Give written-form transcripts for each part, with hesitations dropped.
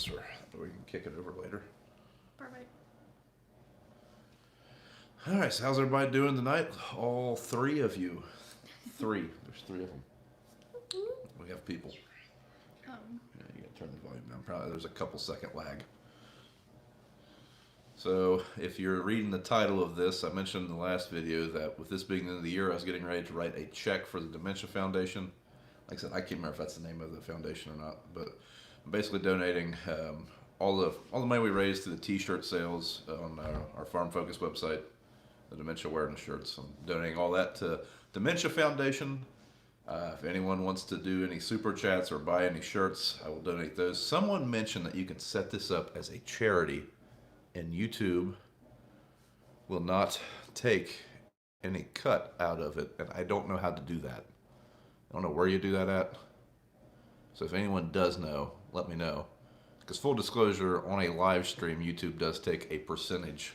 Or we can kick it over later. Perfect. All right, so how's everybody doing tonight? All three of you. Three. There's three of them. We have people. Um, Yeah, you gotta turn the volume down. Probably there's a couple second lag. So if you're reading the title of this, I mentioned in the last video that with this being the end of the year, I was getting ready to write a check for the Dementia Foundation. Like I said, I can't remember if that's the name of the foundation or not, but I'm basically donating all the money we raised to the T-shirt sales on our Farm Focus website, the dementia awareness shirts. I'm donating all that to Dementia Foundation. If anyone wants to do any super chats or buy any shirts, I will donate those. Someone mentioned that you can set this up as a charity, and YouTube will not take any cut out of it, and I don't know how to do that. I don't know where you do that at. So if anyone does know, let me know. Because full disclosure, on a live stream, YouTube does take a percentage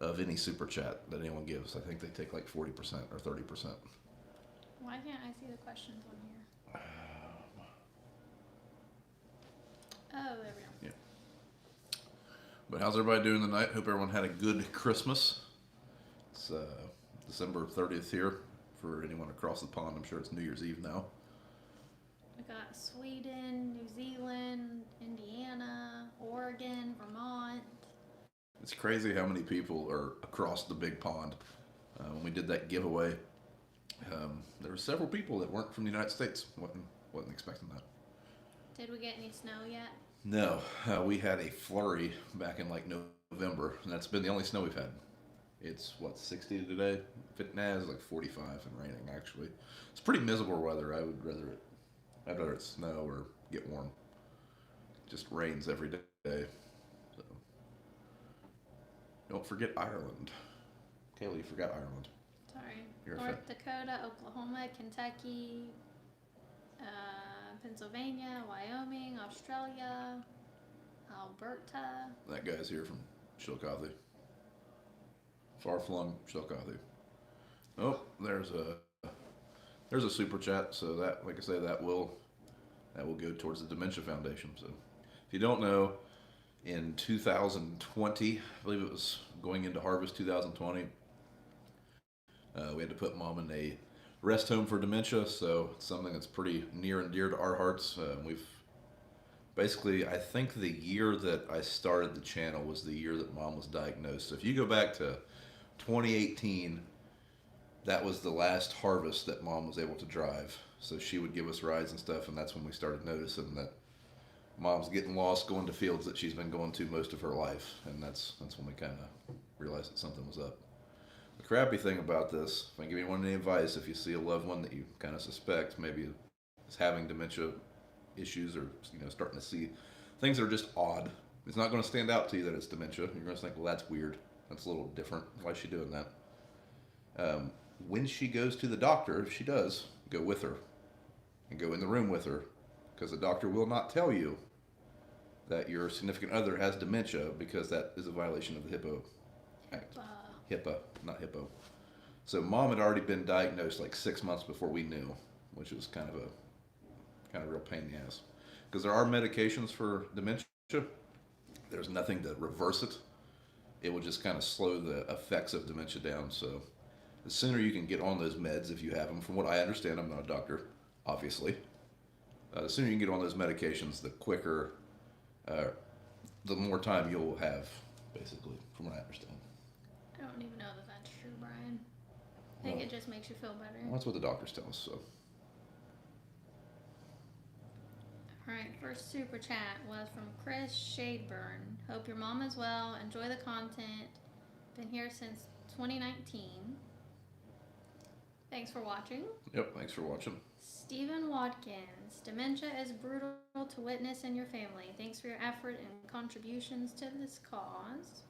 of any super chat that anyone gives. I think they take like 40% or 30%. why can't I see the questions on here? Oh, there we go. Yeah. But how's everybody doing tonight? Hope everyone had a good Christmas. It's December 30th here for anyone across the pond. I'm sure it's New Year's Eve now. We got Sweden, New Zealand, Indiana, Oregon, Vermont. It's crazy how many people are across the big pond. When we did that giveaway, there were several people that weren't from the United States. Wasn't expecting that. Did we get any snow yet? No, we had a flurry back in like November, and that's been the only snow we've had. It's what 60 today. It's like 45 and raining. Actually, it's pretty miserable weather. I'd rather it snow or get warm. It just rains every day. So don't forget Ireland. Kaylee, you forgot Ireland. Sorry. You're a North Dakota, Oklahoma, Kentucky, Pennsylvania, Wyoming, Australia, Alberta. That guy's here from Chillicothe. Far flung Chillicothe. Oh, there's a super chat. So that, like I say, that will go towards the Dementia Foundation. So if you don't know, in 2020, I believe it was going into harvest 2020, we had to put mom in a rest home for dementia. So it's something that's pretty near and dear to our hearts. We've basically, I think the year that I started the channel was the year that mom was diagnosed. So if you go back to 2018, that was the last harvest that mom was able to drive. So she would give us rides and stuff, and that's when we started noticing that mom's getting lost going to fields that she's been going to most of her life, and that's when we kind of realized that something was up. The crappy thing about this, if I give anyone any advice, if you see a loved one that you kind of suspect maybe is having dementia issues, or starting to see things that are just odd, it's not going to stand out to you that it's dementia. You're going to think, well, that's weird. That's a little different. Why is she doing that? When she goes to the doctor, if she does, go with her and go in the room with her, because the doctor will not tell you that your significant other has dementia, because that is a violation of the Hippo Act. HIPAA, not Hippo. So mom had already been diagnosed like 6 months before we knew, which was kind of a real pain in the ass. Because there are medications for dementia. There's nothing to reverse it. It will just kind of slow the effects of dementia down. So the sooner you can get on those meds, if you have them, from what I understand, I'm not a doctor, obviously. The sooner you can get on those medications, the quicker, the more time you'll have, basically, from what I understand. I don't even know that that's true, Brian. I think it just makes you feel better. Well, that's what the doctors tell us, so. Alright, first super chat was from Chris Shadeburn. Hope your mom is well. Enjoy the content. Been here since 2019. Thanks for watching. Yep, thanks for watching. Stephen Watkins. Dementia is brutal to witness in your family. Thanks for your effort and contributions to this cause.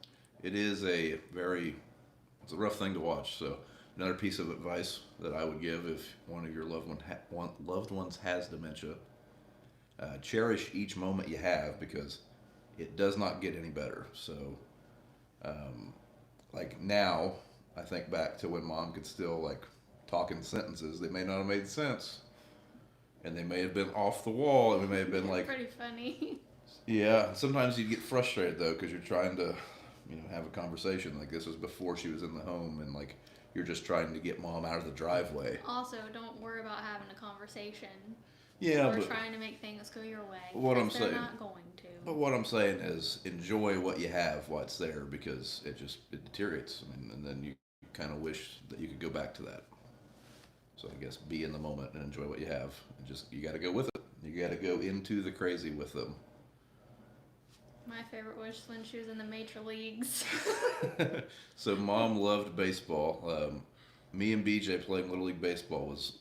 It is it's a rough thing to watch. So another piece of advice that I would give if one of your loved ones has dementia, cherish each moment you have, because it does not get any better. So, like now, I think back to when mom could still like talk in sentences that may not have made sense, and they may have been off the wall, and we may have been like, pretty funny. Yeah, sometimes you get frustrated though because you're trying to, have a conversation. Like this was before she was in the home, and like you're just trying to get mom out of the driveway. Also, don't worry about having a conversation Yeah, or but trying to make things go your way what I'm because they're saying, not going to. but what I'm saying is enjoy what you have while it's there because it deteriorates. I mean, and then you kind of wish that you could go back to that. So I guess be in the moment and enjoy what you have, and just you got to go with it. You got to go into the crazy with them. My favorite was when she was in the major leagues. So mom loved baseball. Me and BJ playing little league baseball was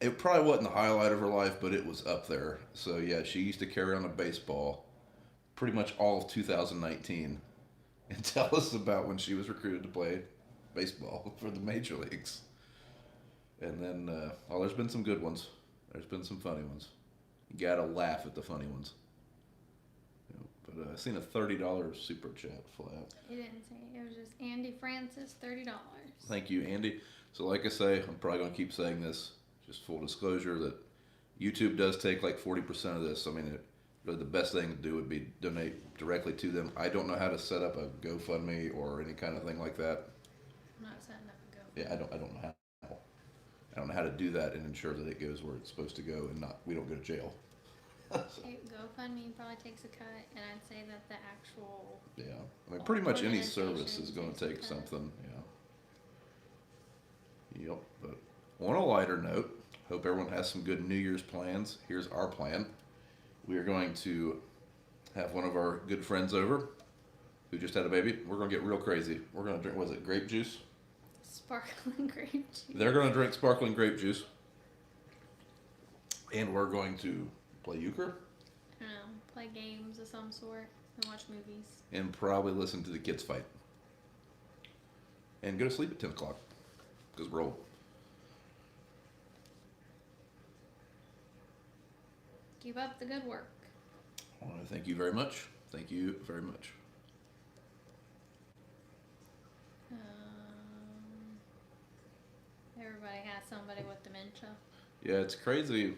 it probably wasn't the highlight of her life, but it was up there. So yeah, she used to carry on a baseball pretty much all of 2019 and tell us about when she was recruited to play baseball for the major leagues. And then, there's been some good ones. There's been some funny ones. You gotta laugh at the funny ones. But I seen a $30 super chat fly out. He didn't say it. It was just Andy Francis, $30. Thank you, Andy. So, like I say, I'm probably gonna keep saying this. Just full disclosure that YouTube does take like 40% of this. I mean, really the best thing to do would be donate directly to them. I don't know how to set up a GoFundMe or any kind of thing like that. I'm not setting up a GoFundMe. Yeah, I don't know how. I don't know how to do that and ensure that it goes where it's supposed to go and we don't go to jail. GoFundMe probably takes a cut, and I'd say that the actual Yeah, I mean, pretty much any service organization is going takes to a take cut. something. Yeah. Yep. But on a lighter note, hope everyone has some good New Year's plans. Here's our plan. We are going to have one of our good friends over who just had a baby. We're going to get real crazy. We're going to drink, was it grape juice? Sparkling grape juice. They're going to drink sparkling grape juice. And we're going to play euchre. I don't know, play games of some sort and watch movies. And probably listen to the kids fight. And go to sleep at 10 o'clock. Because we're old. Keep up the good work. I want to thank you very much. Thank you very much. Everybody has somebody with dementia. Yeah, it's crazy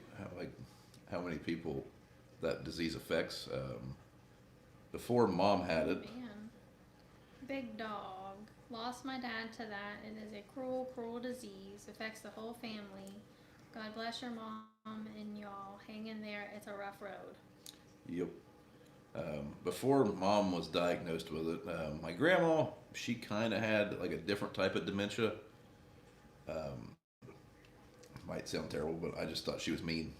how many people that disease affects. Before mom had it, Man, big dog. Lost my dad to that. It is a cruel, cruel disease. Affects the whole family. God bless your mom and y'all. Hang in there. It's a rough road. yep. Before mom was diagnosed with it, my grandma, she kind of had like a different type of dementia. Um, Might sound terrible, but I just thought she was mean.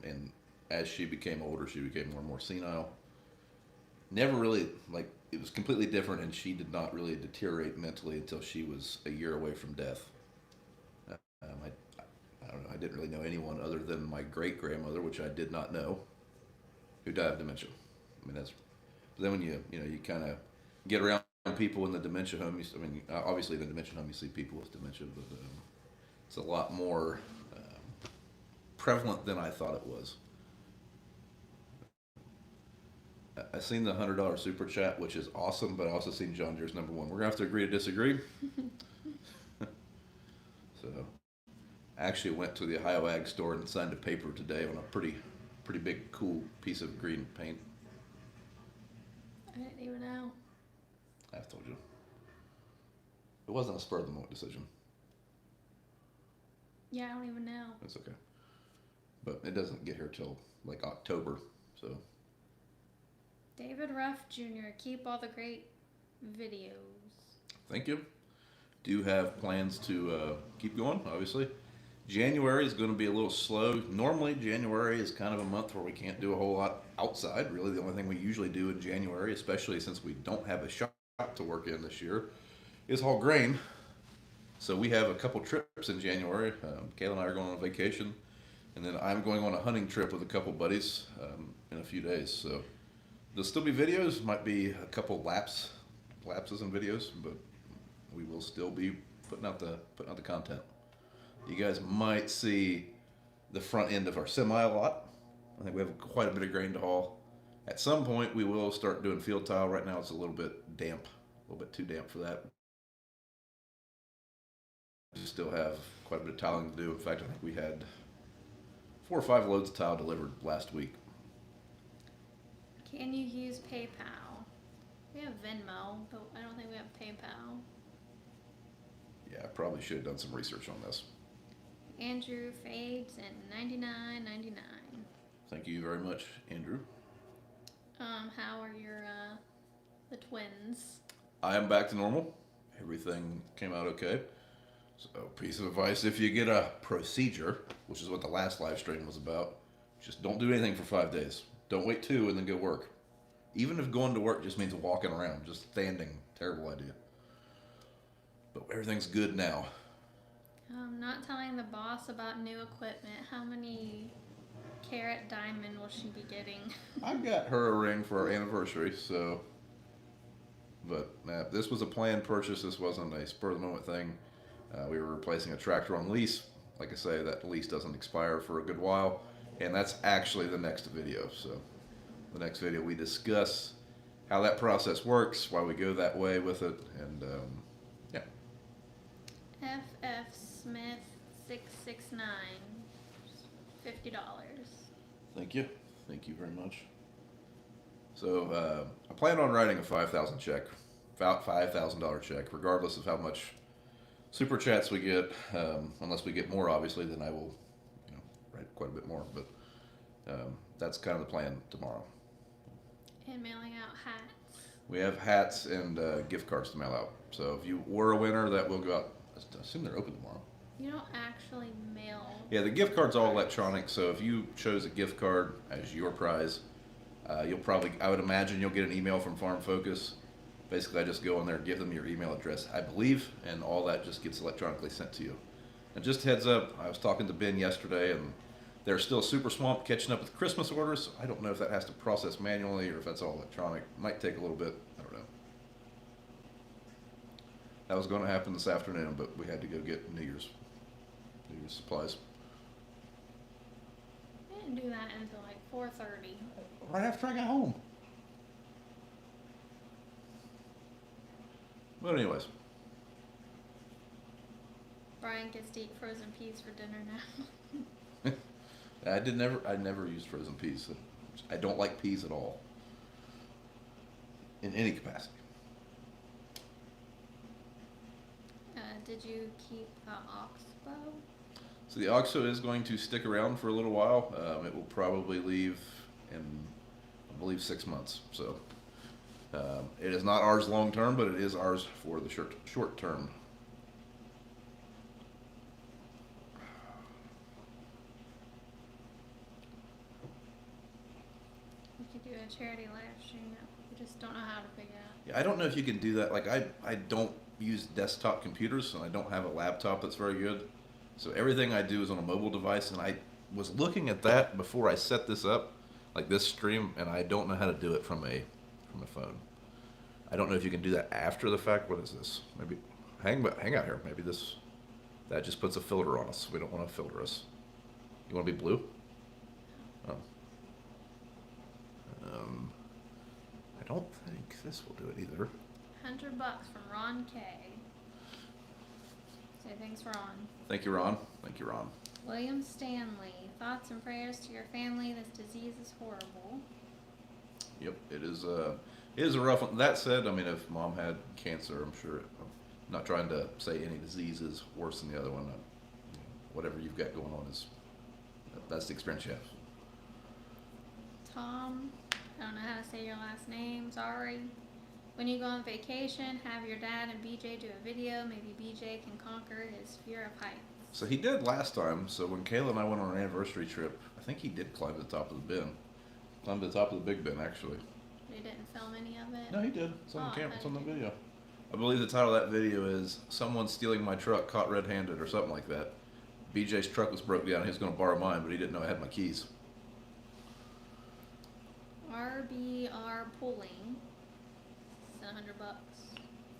And as she became older, she became more and more senile. Never really, like, it was completely different, and she did not really deteriorate mentally until she was a year away from death. I don't know, I didn't really know anyone other than my great grandmother, which I did not know, who died of dementia. I mean, that's, but then when you kind of get around people in the dementia home, obviously in the dementia home you see people with dementia, but it's a lot more prevalent than I thought it was. I seen the $100 super chat, which is awesome, but I also seen John Deere's number one. We're gonna have to agree to disagree. So, I actually went to the Ohio Ag store and signed a paper today on a pretty big, cool piece of green paint. I didn't even know. I've told you. It wasn't a spur of the moment decision. Yeah, I don't even know. That's okay. But it doesn't get here till like October, so. David Ruff Jr. Keep all the great videos. Thank you. Do have plans to keep going, obviously. January is going to be a little slow. Normally, January is kind of a month where we can't do a whole lot outside. Really, the only thing we usually do in January, especially since we don't have a shop to work in this year, is haul grain. So we have a couple trips in January. Kayla and I are going on vacation, and then I'm going on a hunting trip with a couple buddies in a few days. So there'll still be videos. Might be a couple lapses in videos, but we will still be putting out the content. You guys might see the front end of our semi a lot. I think we have quite a bit of grain to haul. At some point, we will start doing field tile. Right now, it's a little bit damp, a little bit too damp for that. We still have quite a bit of tiling to do. In fact, I think we had 4 or 5 loads of tile delivered last week. Can you use PayPal? We have Venmo, but I don't think we have PayPal. Yeah, I probably should have done some research on this. Andrew fades in 99.99. Thank you very much, Andrew. How are your the twins? I am back to normal. Everything came out okay. So, piece of advice: if you get a procedure, which is what the last live stream was about, just don't do anything for 5 days. Don't wait 2 and then go work. Even if going to work just means walking around, just standing, terrible idea. But everything's good now. Not telling the boss about new equipment. How many carat diamond will she be getting? I got her a ring for our anniversary, so. But this was a planned purchase. This wasn't a spur of the moment thing. We were replacing a tractor on lease. Like I say, that lease doesn't expire for a good while. And that's actually the next video. So the next video we discuss how that process works, why we go that way with it, and yeah. FF Smith 669, $50. Thank you. Thank you very much. So I plan on writing a $5,000 check, $5,000 check, regardless of how much super chats we get. Unless we get more, obviously, then I will, write quite a bit more. But that's kind of the plan tomorrow. And mailing out hats. We have hats and gift cards to mail out. So if you were a winner, that will go out. I assume they're open tomorrow. You don't actually mail. Yeah, the gift card's all electronic. So if you chose a gift card as your prize, you'll probably, I would imagine you'll get an email from Farm Focus. Basically, I just go in there, give them your email address, I believe, and all that just gets electronically sent to you. And just heads up, I was talking to Ben yesterday, and they're still super swamped catching up with Christmas orders. So I don't know if that has to process manually or if that's all electronic. Might take a little bit. I don't know. That was going to happen this afternoon, but we had to go get New Year's supplies. I didn't do that until like 4:30. Right after I got home. But anyways, Brian gets to eat frozen peas for dinner now. I never used frozen peas. I don't like peas at all. In any capacity. Did you keep the oxbow? So the OXO is going to stick around for a little while. It will probably leave in, I believe, 6 months. So it is not ours long term, but it is ours for the short term. We could do a charity live stream. We just don't know how to figure out. Yeah, I don't know if you can do that. Like I don't use desktop computers, and I don't have a laptop that's very good. So everything I do is on a mobile device, and I was looking at that before I set this up, like this stream, and I don't know how to do it from a phone. I don't know if you can do that after the fact. What is this? Maybe hang out here. Maybe that just puts a filter on us. We don't want to filter us. You want to be blue? Oh. I don't think this will do it either. $100 from Ron K. Say thanks, Ron. Thank you, Ron. Thank you, Ron. William Stanley. Thoughts and prayers to your family. This disease is horrible. Yep, it is a rough one. That said, I mean, if Mom had cancer, I'm sure. I'm not trying to say any disease is worse than the other one. Whatever you've got going on that's the experience you have. Tom, I don't know how to say your last name. Sorry. When you go on vacation, have your dad and BJ do a video. Maybe BJ can conquer his fear of heights. So he did last time. So when Kayla and I went on our anniversary trip, I think he did climb to the top of the bin. Climbed to the top of the big bin, actually. They didn't film any of it? No, he did. It's on the camera. I It's on the thought he did. video. I believe the title of that video is "Someone Stealing My Truck Caught Red-Handed" or something like that. BJ's truck was broke down. He was going to borrow mine, but he didn't know I had my keys. RBR Pulling. It's $100.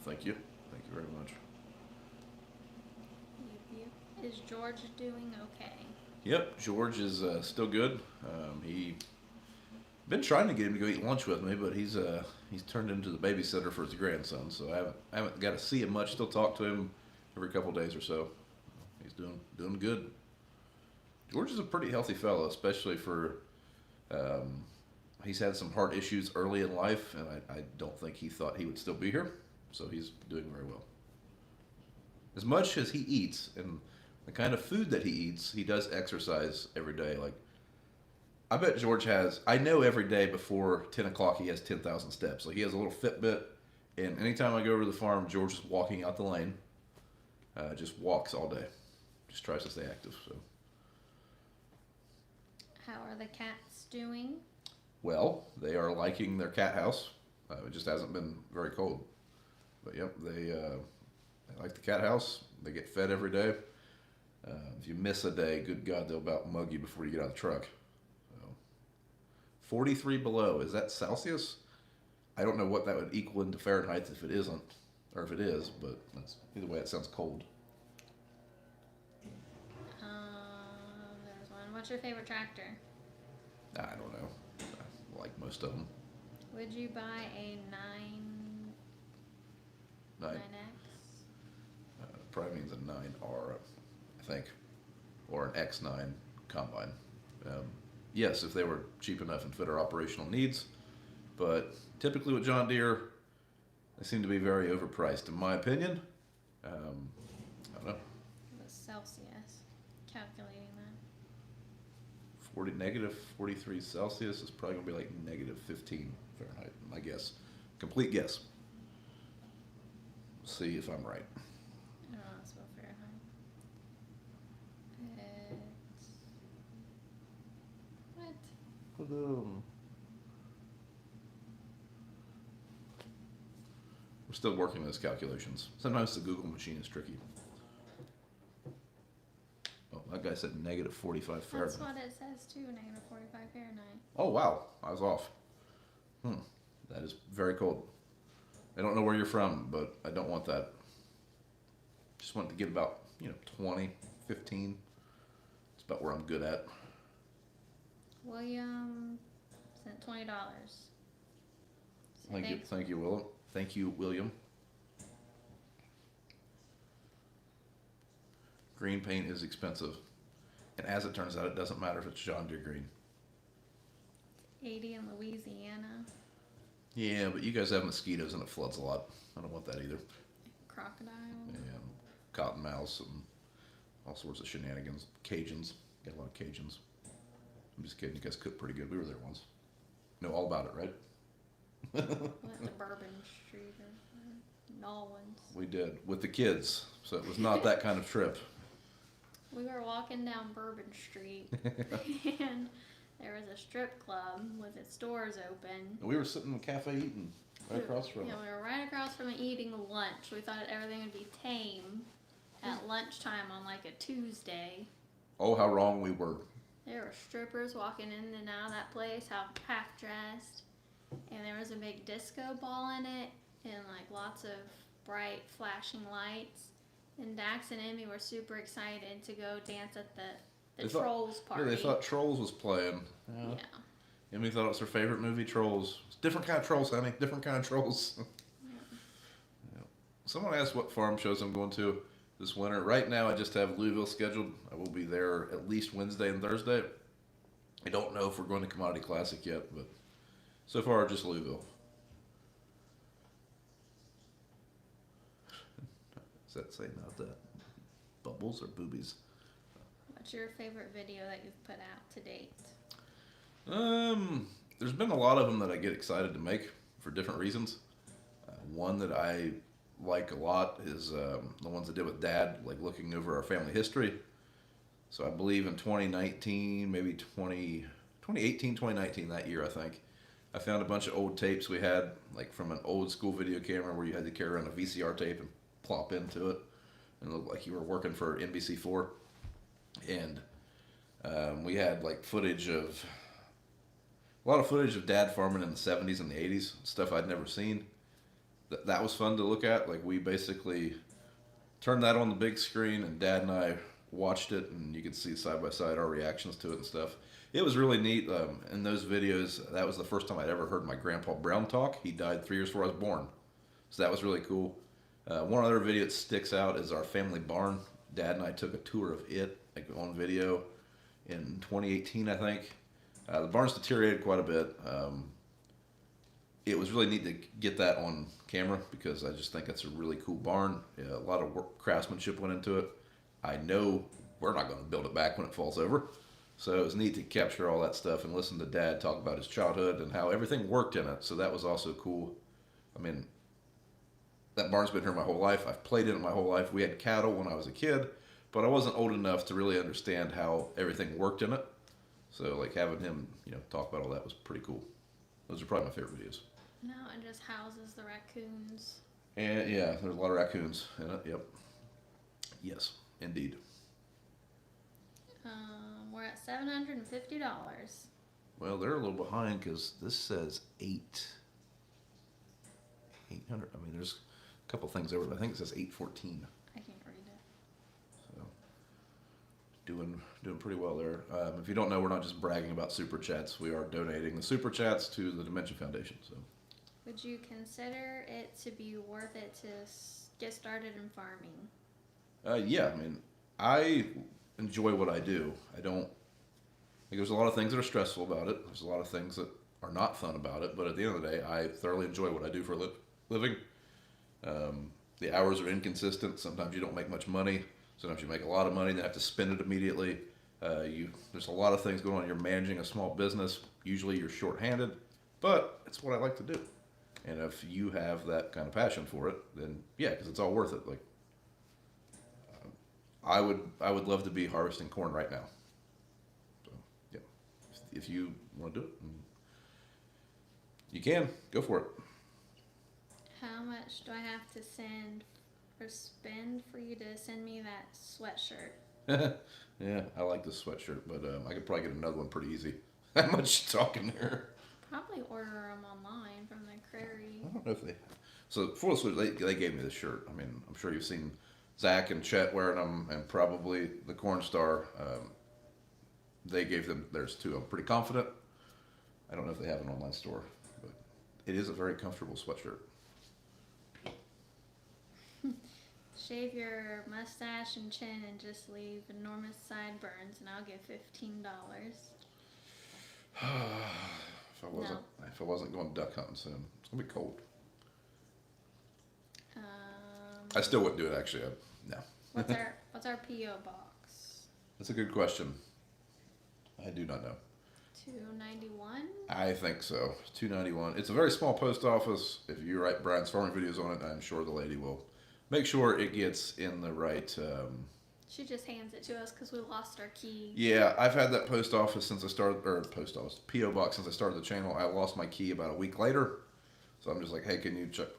Thank you. Thank you very much. Is George doing okay? Yep, George is still good. He been trying to get him to go eat lunch with me, but he's turned into the babysitter for his grandson, so I haven't got to see him much. Still talk to him every couple of days or so. He's doing good. George is a pretty healthy fellow, especially for he's had some heart issues early in life, and I don't think he thought he would still be here. So he's doing very well. As much as he eats and the kind of food that he eats, he does exercise every day. Like, I bet George has, I know every day before 10 o'clock he has 10,000 steps. Like, he has a little Fitbit, and anytime I go over to the farm, George is walking out the lane. Just walks all day. Just tries to stay active. So, How are the cats doing? well, they are liking their cat house. It just hasn't been very cold. But yep, they like the cat house. They get fed every day. If you miss a day, good God, they'll about mug you before you get out of the truck. So, 43 below. Is that Celsius? I don't know what that would equal into Fahrenheit if it isn't, or if it is, but that's, either way, it sounds cold. There's one. What's your favorite tractor? I don't know. I like most of them. Would you buy a 9X? Probably means a 9R, I think, or an X9 combine. Yes, if they were cheap enough and fit our operational needs, but typically with John Deere, they seem to be very overpriced, in my opinion. I don't know. The Celsius. Calculating that. 40 negative 43 Celsius is probably gonna be like negative 15 Fahrenheit. My guess, complete guess. See if I'm right. I don't know, it's about Fahrenheit. It's... What? We're still working those calculations. Sometimes the Google machine is tricky. Oh, that guy said negative 45 Fahrenheit. That's what it says too, negative 45 Fahrenheit. Oh, wow. I was off. That is very cold. I don't know where you're from, but I don't want that. Just want to get about, 20, 15. It's about where I'm good at. William sent $20. Thank you. Thank you, William. Thank you, William. Green paint is expensive. And as it turns out, it doesn't matter if it's John Deere green. 80 in Louisiana. Yeah, but you guys have mosquitoes and it floods a lot. I don't want that either. Crocodile. And cottonmouths and all sorts of shenanigans. Cajuns. Got a lot of Cajuns. I'm just kidding. You guys cook pretty good. We were there once. Know all about it, right? Went to Bourbon Street or Nolans. We did. With the kids. So it was not that kind of trip. We were walking down Bourbon Street and there was a strip club with its doors open. We were sitting in a cafe eating right across from it. Yeah, we were right across from it eating lunch. We thought everything would be tame at lunchtime on like a Tuesday. Oh, how wrong we were. There were strippers walking in and out of that place, half dressed. And there was a big disco ball in it and like lots of bright flashing lights. And Dax and Emmy were super excited to go dance at the Trolls party. Yeah, they thought Trolls was playing. Yeah. Emmy thought it was her favorite movie, Trolls. It's different kind of trolls, honey. Different kind of trolls. Yeah. Someone asked what farm shows I'm going to this winter. Right now, I just have Louisville scheduled. I will be there at least Wednesday and Thursday. I don't know if we're going to Commodity Classic yet, but so far, just Louisville. Does that say not that? Bubbles or boobies? What's your favorite video that you've put out to date? There's been a lot of them that I get excited to make for different reasons. One that I like a lot is the ones I did with Dad, like looking over our family history. So I believe in 2019, maybe 2018, 2019, that year, I think, I found a bunch of old tapes we had, like from an old school video camera where you had to carry around a VCR tape and plop into it and it looked like you were working for NBC4. And we had like a lot of footage of Dad farming in the 70s and the 80s, stuff I'd never seen. That was fun to look at. Like, we basically turned that on the big screen and Dad and I watched it and you could see side by side our reactions to it and stuff. It was really neat. In those videos, that was the first time I'd ever heard my Grandpa Brown talk. He died 3 years before I was born. So that was really cool. One other video that sticks out is our family barn. Dad and I took a tour of it, like on video, in 2018, I think. The barn's deteriorated quite a bit. It was really neat to get that on camera because I just think that's a really cool barn. Yeah, a lot of work, craftsmanship went into it. I know we're not going to build it back when it falls over. So it was neat to capture all that stuff and listen to Dad talk about his childhood and how everything worked in it. So that was also cool. I mean, that barn's been here my whole life. I've played in it my whole life. We had cattle when I was a kid, but I wasn't old enough to really understand how everything worked in it. So like having him, talk about all that was pretty cool. Those are probably my favorite videos. No, it just houses the raccoons. And yeah, there's a lot of raccoons in it. Yep. Yes, indeed. We're at $750. Well, they're a little behind because this says 800. I mean, there's a couple things over. I think it says 814. I can't read it. So doing pretty well there. If you don't know, we're not just bragging about super chats. We are donating the super chats to the Dementia Foundation. So. Would you consider it to be worth it to get started in farming? Yeah, I mean, I enjoy what I do. I don't. Like, there's a lot of things that are stressful about it. There's a lot of things that are not fun about it. But at the end of the day, I thoroughly enjoy what I do for a living. The hours are inconsistent. Sometimes you don't make much money. Sometimes you make a lot of money and then have to spend it immediately. There's a lot of things going on. You're managing a small business. Usually you're short-handed, but it's what I like to do. And if you have that kind of passion for it, then yeah, because it's all worth it. Like, I would love to be harvesting corn right now. So yeah, if you want to do it, you can go for it. How much do I have to spend for you to send me that sweatshirt? Yeah, I like this sweatshirt, but I could probably get another one pretty easy. How much you talking there? Probably order them online from the Prairie. I don't know if they. So full disclosure, they gave me this shirt. I mean, I'm sure you've seen Zach and Chet wearing them, and probably the Corn Star. They gave them theirs too. I'm pretty confident. I don't know if they have an online store, but it is a very comfortable sweatshirt. Shave your mustache and chin and just leave enormous sideburns, and I'll give $15. If I wasn't going duck hunting soon, it's gonna be cold. I still wouldn't do it actually. No. What's our PO box? That's a good question. I do not know. 291. I think so. 291. It's a very small post office. If you write Brian's farming videos on it, I'm sure the lady will make sure it gets in the right. She just hands it to us because we lost our key. Yeah, I've had that post office since I started, or PO box since I started the channel. I lost my key about a week later, so I'm just like, hey, can you check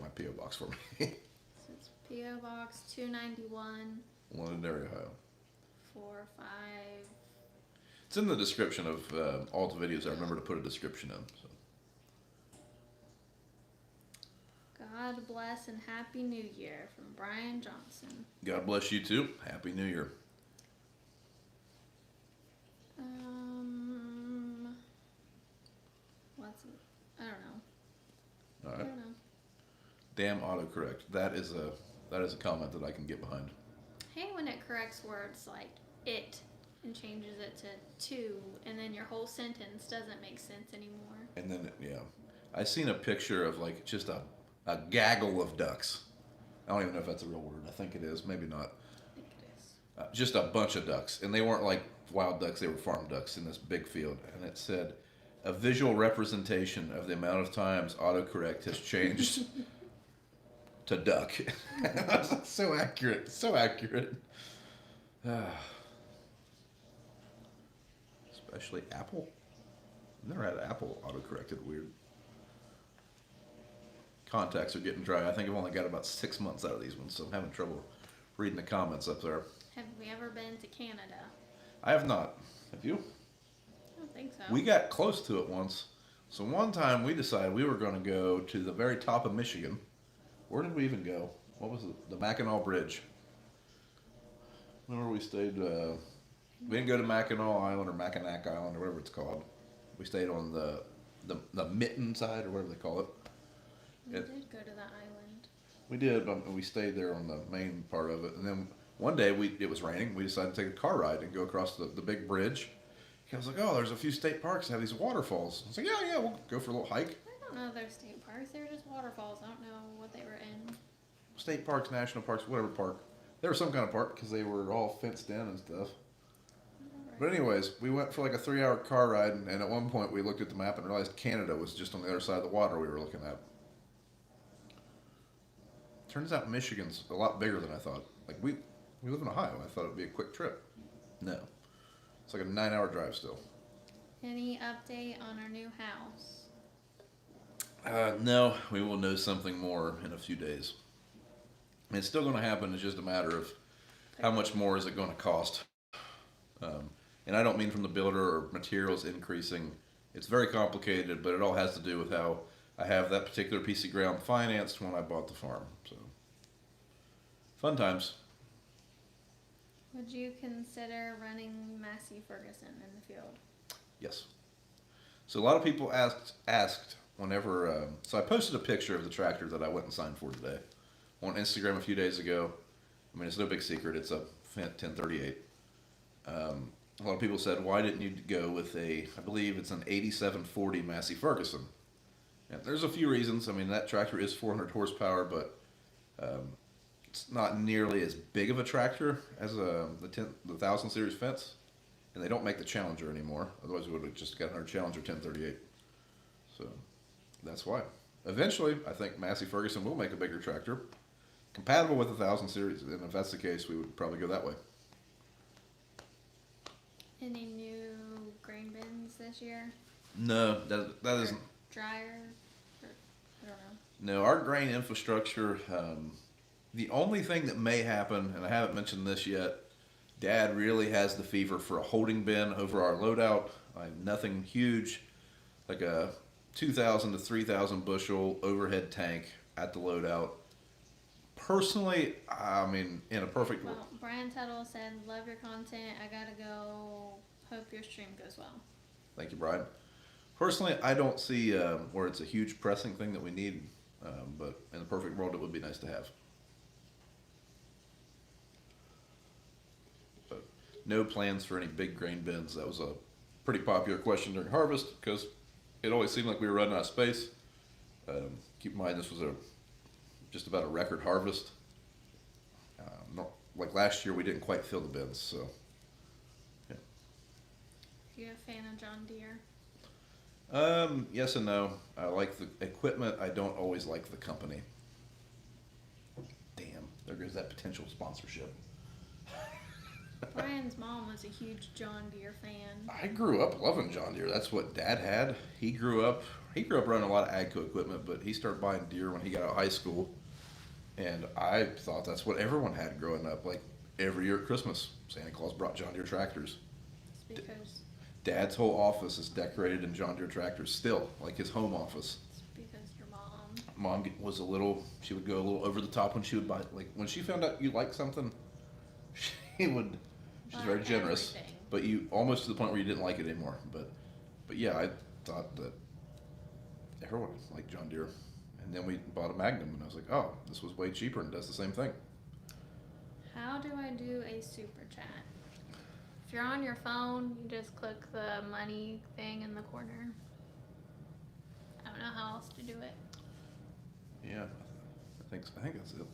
my PO box for me? So it's PO box 291. Londonderry, Ohio. 45. It's in the description of all the videos. I remember to put a description in. So. God bless and Happy New Year from Brian Johnson. God bless you too. Happy New Year. What's it? I don't know. All right. I don't know. Damn autocorrect. That is a comment that I can get behind. I hate when it corrects words like it and changes it to to, and then your whole sentence doesn't make sense anymore. And then yeah, I seen a picture of like just a gaggle of ducks. I don't even know if that's a real word. I think it is. Maybe not. I think it is. Just a bunch of ducks. And they weren't like wild ducks. They were farm ducks in this big field. And it said, a visual representation of the amount of times autocorrect has changed to duck. So accurate. So accurate. Especially Apple. I've never had Apple autocorrected. Weird. Contacts are getting dry. I think I've only got about 6 months out of these ones, so I'm having trouble reading the comments up there. Have we ever been to Canada? I have not. Have you? I don't think so. We got close to it once. So one time we decided we were going to go to the very top of Michigan. Where did we even go? What was it? The Mackinac Bridge. Remember we stayed, we didn't go to Mackinac Island or Mackinac Island or whatever it's called. We stayed on the mitten side or whatever they call it. We did go to the island. We did, but we stayed there on the main part of it. And then one day it was raining. We decided to take a car ride and go across the big bridge. I was like, oh, there's a few state parks that have these waterfalls. I was like, yeah, we'll go for a little hike. I don't know they're state parks. They were just waterfalls. I don't know what they were in. State parks, national parks, whatever park. They were some kind of park because they were all fenced in and stuff. But anyways, we went for like a 3-hour car ride, and at one point we looked at the map and realized Canada was just on the other side of the water we were looking at. Turns out Michigan's a lot bigger than I thought. Like we live in Ohio. I thought it would be a quick trip. No. It's like a 9-hour drive still. Any update on our new house? No, we will know something more in a few days. It's still going to happen. It's just a matter of how much more is it going to cost. And I don't mean from the builder or materials increasing. It's very complicated, but it all has to do with how I have that particular piece of ground financed when I bought the farm. So, fun times. Would you consider running Massey Ferguson in the field? Yes. So a lot of people asked whenever. So I posted a picture of the tractor that I went and signed for today on Instagram a few days ago. I mean, it's no big secret. It's a Fendt 1038. A lot of people said, why didn't you go with I believe it's an 8740 Massey Ferguson? And there's a few reasons. I mean, that tractor is 400 horsepower, but it's not nearly as big of a tractor as the 1000 series Fendt. And they don't make the Challenger anymore. Otherwise, we would have just got our Challenger 1038. So that's why. Eventually, I think Massey Ferguson will make a bigger tractor, compatible with the 1000 series. And if that's the case, we would probably go that way. Any new grain bins this year? No, that isn't. Dryer? I don't know. No, our grain infrastructure, the only thing that may happen, and I haven't mentioned this yet, Dad really has the fever for a holding bin over our loadout. Nothing huge, like a 2,000 to 3,000 bushel overhead tank at the loadout. Personally, I mean, in a perfect world. Well, Brian Tuttle said, love your content. I gotta go. Hope your stream goes well. Thank you, Brian. Personally, I don't see where it's a huge pressing thing that we need, but in the perfect world, it would be nice to have. But no plans for any big grain bins. That was a pretty popular question during harvest because it always seemed like we were running out of space. Keep in mind, this was just about a record harvest. Like last year, we didn't quite fill the bins, so yeah. Are you a fan of John Deere? Yes and no. I like the equipment. I don't always like the company. Damn, there goes that potential sponsorship. Brian's mom was a huge John Deere fan. I grew up loving John Deere. That's what Dad had. He grew up running a lot of AGCO equipment, but he started buying Deere when he got out of high school. And I thought that's what everyone had growing up. Like every year at Christmas, Santa Claus brought John Deere tractors. It's because Dad's whole office is decorated in John Deere tractors still, like his home office. it's because your mom. Mom was she would go a little over the top when she would buy, like when she found out you liked something, she's Buy very generous, everything. but you almost to the point where you didn't like it anymore. But yeah, I thought that everyone liked John Deere. And then we bought a Magnum, and I was like, oh, this was way cheaper and does the same thing. How do I do a super chat? If you're on your phone, you just click the money thing in the corner. I don't know how else to do it. Yeah, I think that's it.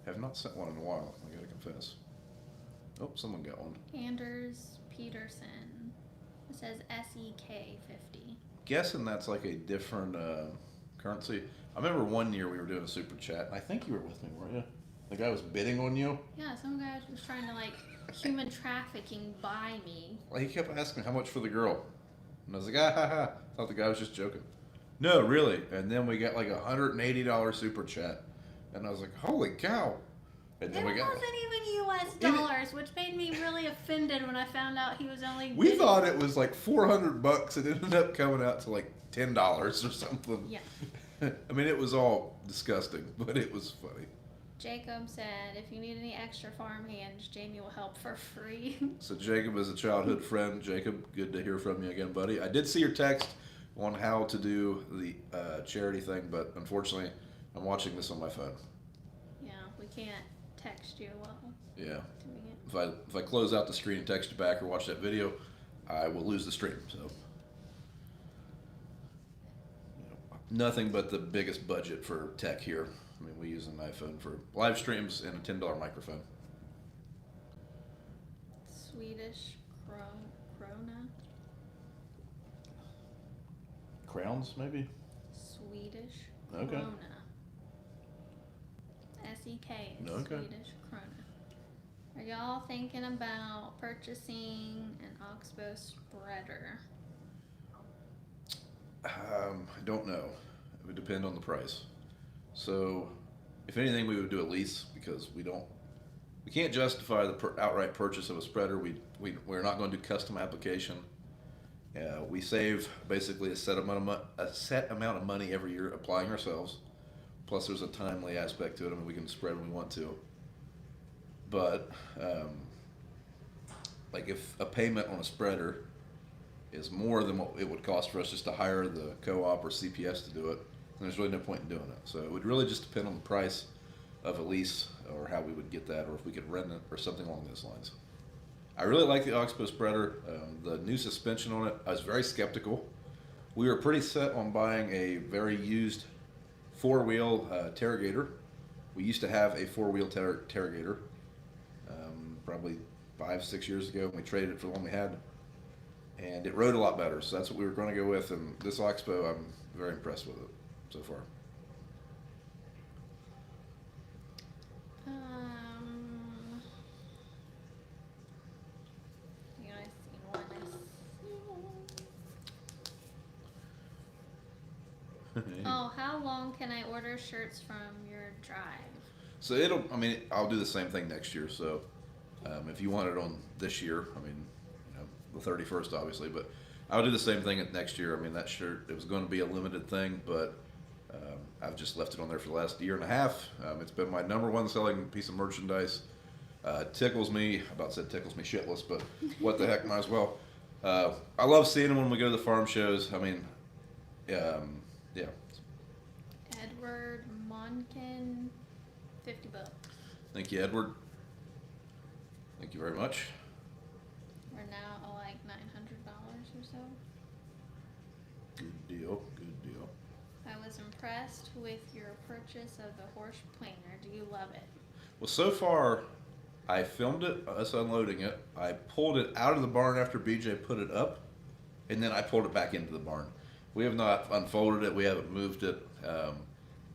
Have not sent one in a while, I gotta confess. Oh, someone got one. Anders Peterson. It says SEK50. Guessing that's like a different currency. I remember one year we were doing a super chat, and I think you were with me, weren't you? The guy was bidding on you. Yeah, some guy was trying to like human trafficking buy me. Like he kept asking how much for the girl, and I was like, ah ha ha. Thought the guy was just joking. No, really. And then we got like $180 super chat, and I was like, holy cow. And then It we got. wasn't even US dollars, which made me really offended when I found out he was only. We bidding. thought it was like $400. It ended up coming out to like $10 or something. Yeah. I mean, it was all disgusting, but it was funny. Jacob said, if you need any extra farm hands, Jamie will help for free. So Jacob is a childhood friend. Jacob, good to hear from you again, buddy. I did see your text on how to do the charity thing, but unfortunately, I'm watching this on my phone. Yeah, we can't text you while Yeah. doing it. If I close out the screen and text you back or watch that video, I will lose the stream. So, nothing but the biggest budget for tech here. I mean, we use an iPhone for live streams and a $10 microphone. Swedish krona. Crowns, maybe? Swedish Okay. krona. SEK is Okay. Swedish krona. Are y'all thinking about purchasing an Oxbow spreader? I don't know. It would depend on the price. So, if anything, we would do a lease because we can't justify the outright purchase of a spreader. We're not going to do custom application. We save basically a set amount of money every year applying ourselves. Plus, there's a timely aspect to it. I mean, we can spread when we want to. But like if a payment on a spreader is more than what it would cost for us just to hire the co-op or CPS to do it, then there's really no point in doing it. So it would really just depend on the price of a lease or how we would get that, or if we could rent it or something along those lines. I really like the Oxbow spreader. The new suspension on it, I was very skeptical. We were pretty set on buying a very used four-wheel Terragator. We used to have a four-wheel Terragator probably 5-6 years ago, and we traded it for the one we had. And it rode a lot better, so that's what we were going to go with. And this Oxbow, I'm very impressed with it so far. You guys seen one? Oh, how long can I order shirts from your drive? So I'll do the same thing next year. So if you want it on this year, I mean, the 31st obviously, but I'll do the same thing next year. I mean, that shirt, it was going to be a limited thing, but I've just left it on there for the last year and a half. It's been my number one selling piece of merchandise. Tickles me shitless, but what the heck, might as well. I love seeing them when we go to the farm shows. I mean, yeah. Edward Monken, $50. Thank you, Edward. Thank you very much. We're now like $900 or so. Good deal. Good deal. I was impressed with your purchase of the horse planer. Do you love it? Well, so far, I filmed it, us unloading it. I pulled it out of the barn after BJ put it up, and then I pulled it back into the barn. We have not unfolded it. We haven't moved it.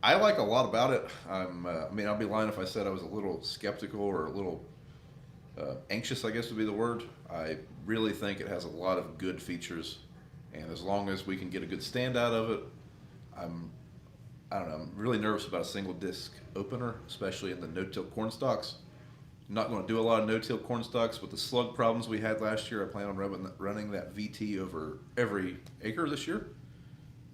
I like a lot about it. I'll be lying if I said I was a little skeptical or a little anxious, I guess would be the word. I really think it has a lot of good features, and as long as we can get a good stand out of it, I'm really nervous about a single disc opener, especially in the no-till corn stalks. I'm not going to do a lot of no-till corn stalks with the slug problems we had last year. I plan on running that VT over every acre this year.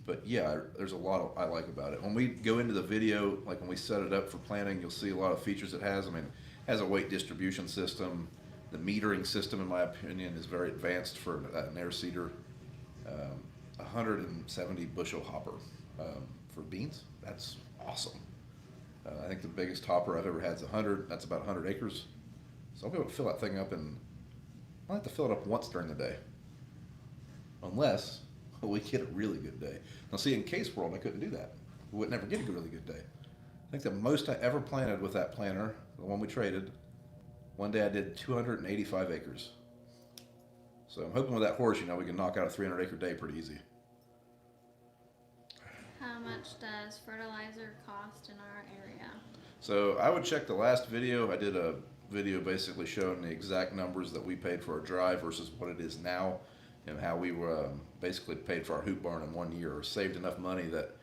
But yeah, there's a lot I like about it. When we go into the video, like when we set it up for planting, you'll see a lot of features it has. I mean, it has a weight distribution system. The metering system, in my opinion, is very advanced for an air seeder. 170 bushel hopper for beans. That's awesome. I think the biggest hopper I've ever had is 100. That's about 100 acres. So I'll be able to fill that thing up, and I'll have to fill it up once during the day. Unless we get a really good day. Now see, in Case World, I couldn't do that. We would never get a really good day. I think the most I ever planted with that planter, the one we traded, one day I did 285 acres. So I'm hoping with that horse, we can knock out a 300 acre day pretty easy. How much does fertilizer cost in our area? So I would check the last video. I did a video basically showing the exact numbers that we paid for our drive versus what it is now, and how we were basically paid for our hoop barn in 1 year, or saved enough money that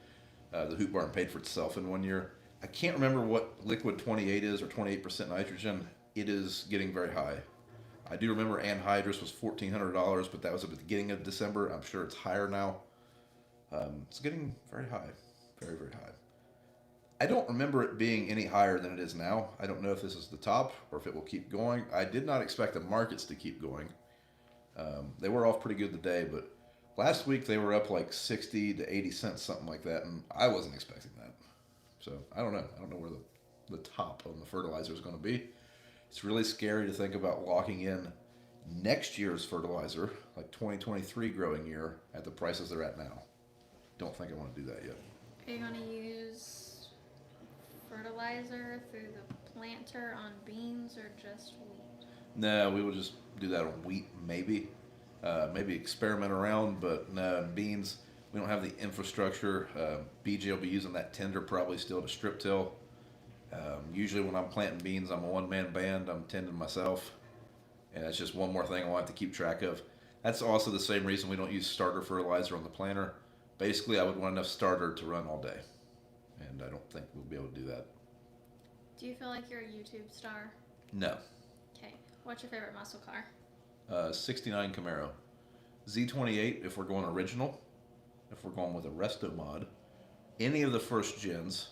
the hoop barn paid for itself in 1 year. I can't remember what liquid 28 is, or 28% nitrogen. It is getting very high. I do remember anhydrous was $1,400, but that was at the beginning of December. I'm sure it's higher now. It's getting very high, very, very high. I don't remember it being any higher than it is now. I don't know if this is the top or if it will keep going. I did not expect the markets to keep going. They were off pretty good today, but last week they were up like 60 to 80 cents, something like that, and I wasn't expecting that. So I don't know. I don't know where the top on the fertilizer is going to be. It's really scary to think about locking in Next year's fertilizer, like 2023 growing year, at the prices they're at now. Don't think I want to do that yet. Are you gonna use fertilizer through the planter on beans or just wheat? No, we will just do that on wheat, maybe. Maybe experiment around, but no, beans, we don't have the infrastructure. BJ will be using that tender probably still to strip till. Usually when I'm planting beans, I'm a one-man band. I'm tending myself. And that's just one more thing I'll have to keep track of. That's also the same reason we don't use starter fertilizer on the planter. Basically, I would want enough starter to run all day. And I don't think we'll be able to do that. Do you feel like you're a YouTube star? No. Okay. What's your favorite muscle car? 69 Camaro. Z28 if we're going original. If we're going with a resto mod. Any of the first gens,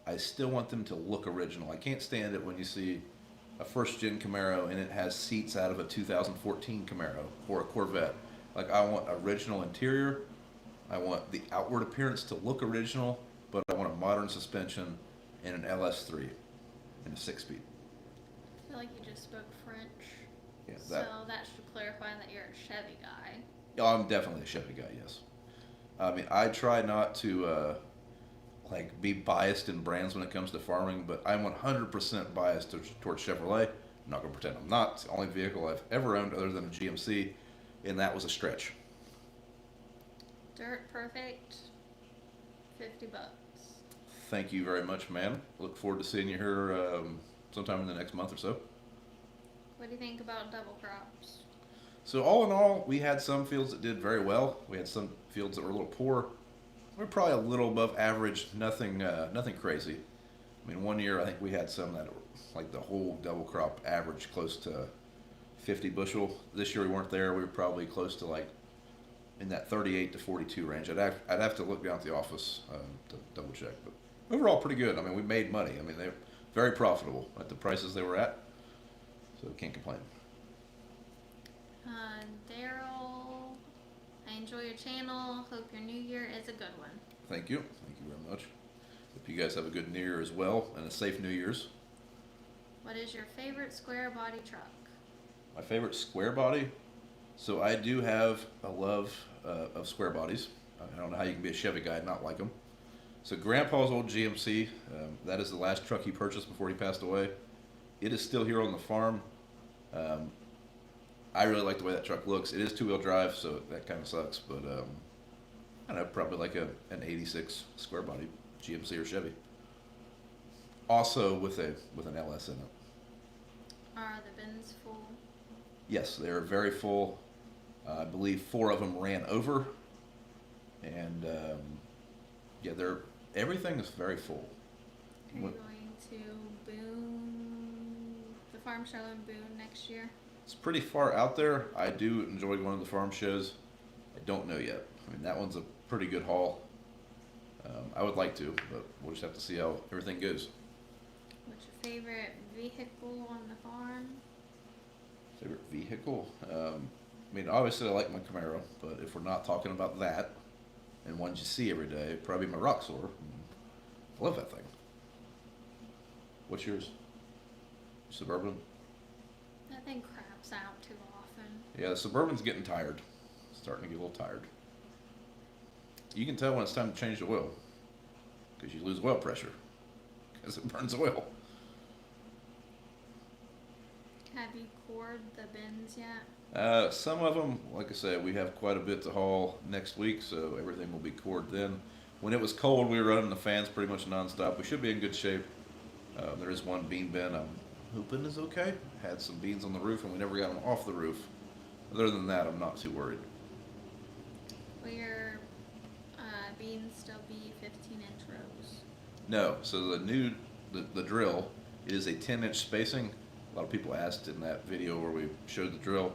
I still want them to look original. I can't stand it when you see a first gen Camaro and it has seats out of a 2014 Camaro or a Corvette. Like, I want original interior. I want the outward appearance to look original, but I want a modern suspension and an LS3 and a 6-speed. I feel like you just spoke French. Yeah, So that should clarify that you're a Chevy guy. Oh, I'm definitely a Chevy guy, yes. I mean, I try not to like be biased in brands when it comes to farming, but I'm 100% biased towards Chevrolet. I'm not going to pretend I'm not. It's the only vehicle I've ever owned other than a GMC, and that was a stretch. Dirt perfect. $50. Thank you very much, ma'am. Look forward to seeing you here sometime in the next month or so. What do you think about double crops? So all in all, we had some fields that did very well. We had some fields that were a little poor. We're probably a little above average. Nothing crazy. I mean, one year I think we had some that were, like, the whole double crop average close to 50 bushel. This year we weren't there. We were probably close to like in that 38 to 42 range. I'd have to look down at the office to double check, but overall pretty good. I mean, we made money. I mean, they're very profitable at the prices they were at, so can't complain. Daryl, I enjoy your channel. Hope your new year is a good one. Thank you. Thank you very much. Hope you guys have a good New Year as well, and a safe New Year's. What is your favorite square body truck? My favorite square body? So I do have a love of square bodies. I don't know how you can be a Chevy guy and not like them. So Grandpa's old GMC, that is the last truck he purchased before he passed away. It is still here on the farm. I really like the way that truck looks. It is two-wheel drive, so that kind of sucks. But I don't know, probably like an 86 square body GMC or Chevy. Also with an LS in it. Are the bins full? Yes, they're very full. I believe 4 of them ran over, and yeah, everything is very full. Are you going to Boone, the farm show in Boone next year? It's pretty far out there. I do enjoy going to the farm shows. I don't know yet. I mean, that one's a pretty good haul. I would like to, but we'll just have to see how everything goes. What's your favorite vehicle on the farm? Favorite vehicle? I mean, obviously I like my Camaro, but if we're not talking about that, and ones you see every day, probably my Roxor. I love that thing. What's yours? Suburban? That thing craps out too often. Yeah, the Suburban's getting tired. It's starting to get a little tired. You can tell when it's time to change the oil, because you lose oil pressure, because it burns oil. Have you cored the bins yet? Some of them, like I said, we have quite a bit to haul next week, so everything will be cored then. When it was cold, we were running the fans pretty much nonstop. We should be in good shape. There is one bean bin I'm hoping is okay. Had some beans on the roof, and we never got them off the roof. Other than that, I'm not too worried. Will your beans still be 15-inch rows? No, so the drill is a 10-inch spacing. A lot of people asked in that video where we showed the drill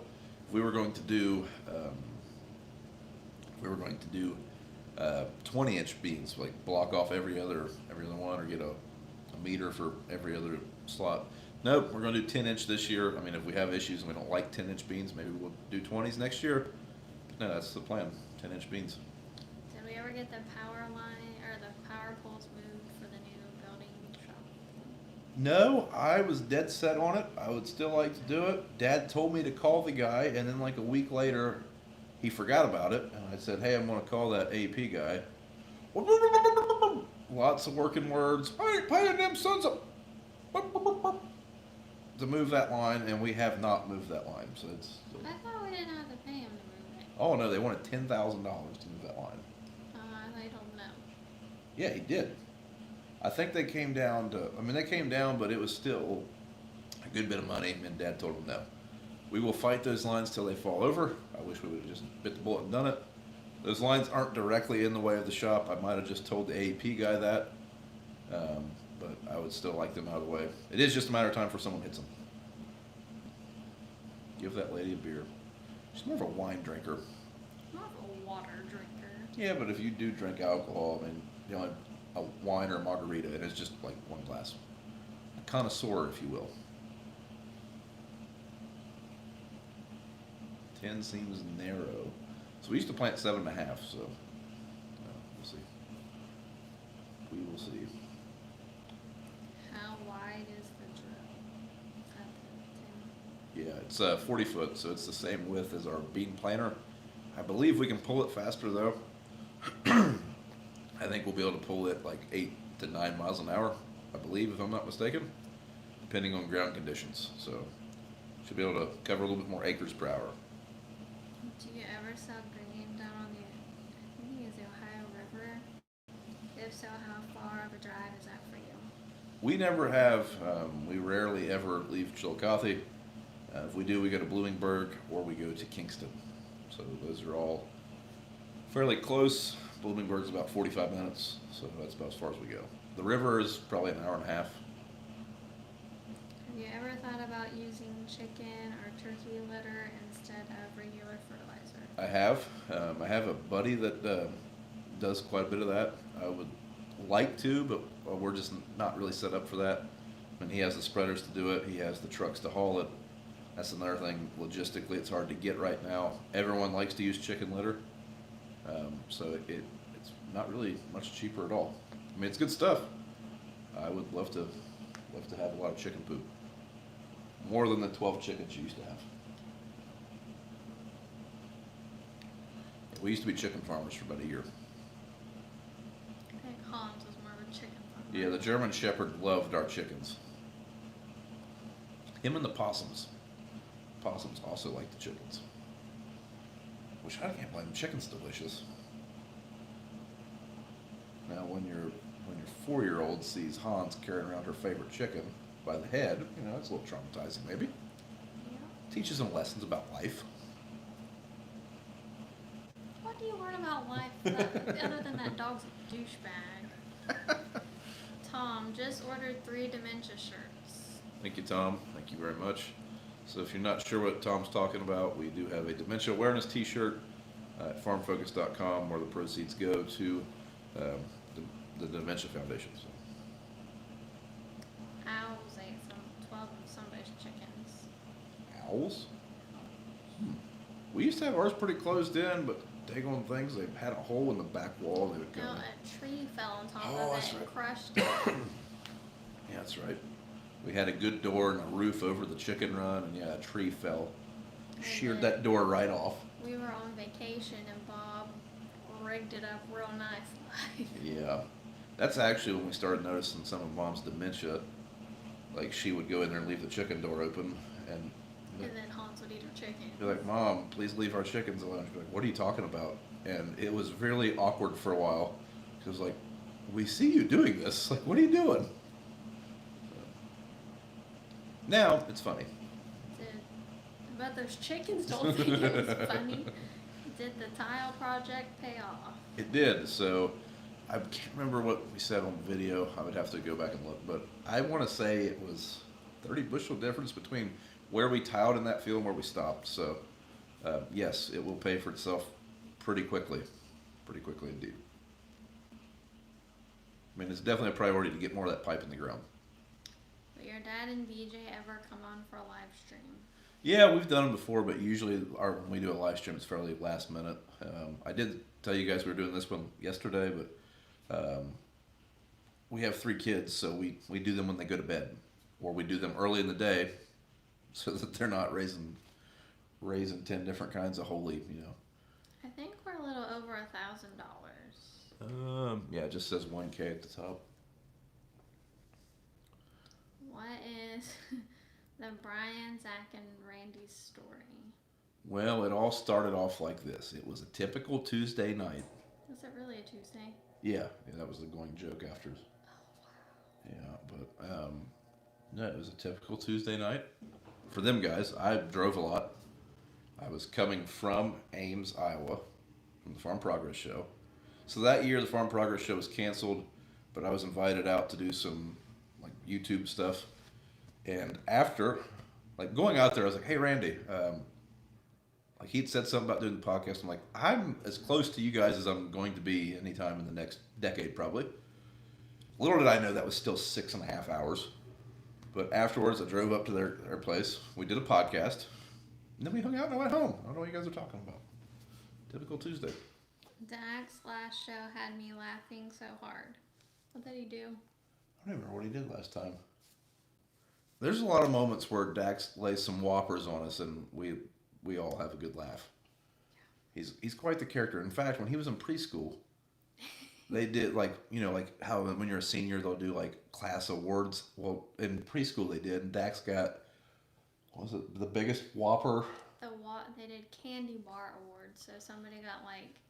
if we were going to do 20-inch beans, like block off every other one, or get a meter for every other slot. Nope, we're going to do 10-inch this year. I mean, if we have issues and we don't like 10-inch beans, maybe we'll do 20s next year. No, that's the plan. 10-inch beans. Did we ever get the power line or the power poles moved for the new building shop? No, I was dead set on it. I would still like to do it. Dad told me to call the guy, and then like a week later, he forgot about it. And I said, "Hey, I'm going to call that AP guy." Lots of working words. I ain't paying them sons of to move that line, and we have not moved that line. So it's. I thought we didn't have to pay him to move it. Oh no, they wanted $10,000 to move that line. I don't know. Yeah, he did. I think they came down to. I mean, they came down, but it was still a good bit of money. And Dad told him no. We will fight those lines till they fall over. I wish we would have just bit the bullet and done it. Those lines aren't directly in the way of the shop. I might have just told the AEP guy that, but I would still like them out of the way. It is just a matter of time before someone hits them. Give that lady a beer. She's more of a wine drinker. More of a water drinker. Yeah, but if you do drink alcohol, I mean, you know, a wine or a margarita, and it's just like one glass. A connoisseur, if you will. 10 seems narrow. So we used to plant 7.5, so we'll see. We will see. How wide is the drill? Yeah, it's 40 foot, so it's the same width as our bean planter. I believe we can pull it faster though. I think we'll be able to pull it like 8 to 9 miles an hour, I believe, if I'm not mistaken, depending on ground conditions. So should be able to cover a little bit more acres per hour. Do you ever sell grain down on the, I think it's the Ohio River? If so, how far of a drive is that for you? We never have. We rarely ever leave Chillicothe. If we do, we go to Bloomingburg or we go to Kingston. So those are all fairly close. Bloomingburg's about 45 minutes, so that's about as far as we go. The river is probably an hour and a half. Have you ever thought about using chicken or turkey litter instead of regular fertilizer? I have. I have a buddy that does quite a bit of that. I would like to, but we're just not really set up for that. I mean, he has the spreaders to do it. He has the trucks to haul it. That's another thing. Logistically, it's hard to get right now. Everyone likes to use chicken litter, so it's not really much cheaper at all. I mean, it's good stuff. I would love to have a lot of chicken poop, more than the 12 chickens you used to have. We used to be chicken farmers for about a year. I think Hans was more of a chicken farmer. Yeah, the German Shepherd loved our chickens. Him and the possums. Possums also like the chickens. Which I can't blame them. Chicken's delicious. Now, when your 4-year-old sees Hans carrying around her favorite chicken by the head, you know, it's a little traumatizing, maybe. Yeah. Teaches them lessons about life. What do you learn about life other than that dog's a douchebag? Tom just ordered 3 Dementia shirts. Thank you, Tom. Thank you very much. So if you're not sure what Tom's talking about, we do have a Dementia Awareness t-shirt at farmfocus.com where the proceeds go to the Dementia Foundation. So. Owls ate 12 of somebody's chickens. Owls? We used to have ours pretty closed in, but daggone things, they had a hole in the back wall. They would go. No, a tree fell on top Oh, of that's it and right. crushed it. Yeah, that's right. We had a good door and a roof over the chicken run, and yeah, a tree fell. Sheared that door right off. We were on vacation and Bob rigged it up real nice. Yeah. That's actually when we started noticing some of Mom's dementia. Like, she would go in there and leave the chicken door open, and And then Hans would eat her chicken. be like, "Mom, please leave our chickens alone." She'd be like, "What are you talking about?" And it was really awkward for a while. She was like, "We see you doing this. Like, what are you doing?" Now, it's funny. But those chickens don't think it was funny. Did the tile project pay off? It did. So I can't remember what we said on the video. I would have to go back and look. But I want to say it was 30 bushel difference between where we tiled in that field and where we stopped. So, yes, it will pay for itself pretty quickly. Pretty quickly indeed. I mean, it's definitely a priority to get more of that pipe in the ground. Will your dad and BJ ever come on for a live stream? Yeah, we've done them before, but usually when we do a live stream, it's fairly last minute. I did tell you guys we were doing this one yesterday, but we have 3 kids, so we do them when they go to bed, or we do them early in the day, so that they're not raising 10 different kinds of holy, I think we're a little over $1,000. Yeah, it just says 1K at the top. What is the Brian, Zach, and Randy's story? Well, it all started off like this. It was a typical Tuesday night. Was it really a Tuesday? Yeah, that was the going joke after. Yeah, but no, it was a typical Tuesday night for them guys. I drove a lot. I was coming from Ames, Iowa, from the Farm Progress Show. So that year, the Farm Progress Show was canceled, but I was invited out to do some like YouTube stuff. And after, like going out there, I was like, "Hey, Randy," like he'd said something about doing the podcast. I'm like, "I'm as close to you guys as I'm going to be anytime in the next decade, probably." Little did I know that was still 6.5 hours. But afterwards, I drove up to their place. We did a podcast. And then we hung out and I went home. I don't know what you guys are talking about. Typical Tuesday. Dak's last show had me laughing so hard. What did he do? I don't even remember what he did last time. There's a lot of moments where Dax lays some whoppers on us and we all have a good laugh. He's quite the character. In fact, when he was in preschool, they did like how when you're a senior they'll do like class awards. Well, in preschool they did. And Dax got, what was it, the biggest whopper? They did candy bar awards. So somebody got like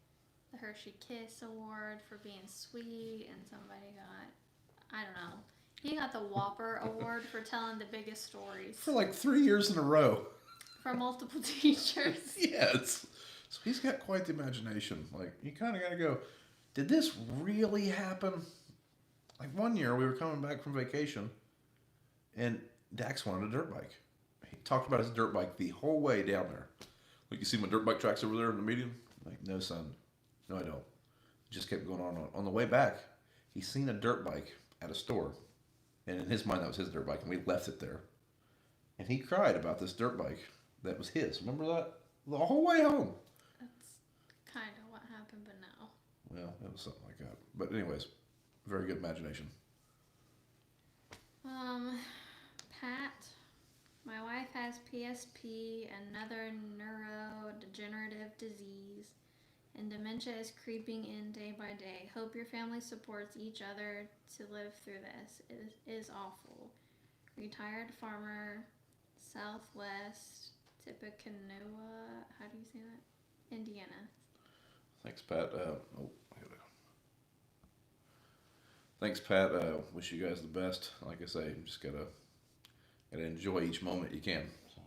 the Hershey Kiss award for being sweet, and somebody got, I don't know. He got the Whopper award for telling the biggest stories. For like 3 years in a row. For multiple teachers. Yes. So he's got quite the imagination. Like, you kind of got to go, did this really happen? Like one year we were coming back from vacation and Dax wanted a dirt bike. He talked about his dirt bike the whole way down there. Like, you see my dirt bike tracks over there in the median? Like, no, son. No, I don't. Just kept going on. On the way back, he seen a dirt bike at a store. And in his mind, that was his dirt bike, and we left it there. And he cried about this dirt bike that was his. Remember that? The whole way home. That's kind of what happened, but no. Well, it was something like that. But anyways, very good imagination. Pat, my wife has PSP, another neurodegenerative disease, and dementia is creeping in day by day. Hope your family supports each other to live through this. It is awful. Retired farmer, Southwest Tippecanoe. How do you say that? Indiana. Thanks, Pat. Thanks, Pat. Wish you guys the best. Like I say, you just gotta enjoy each moment you can. So.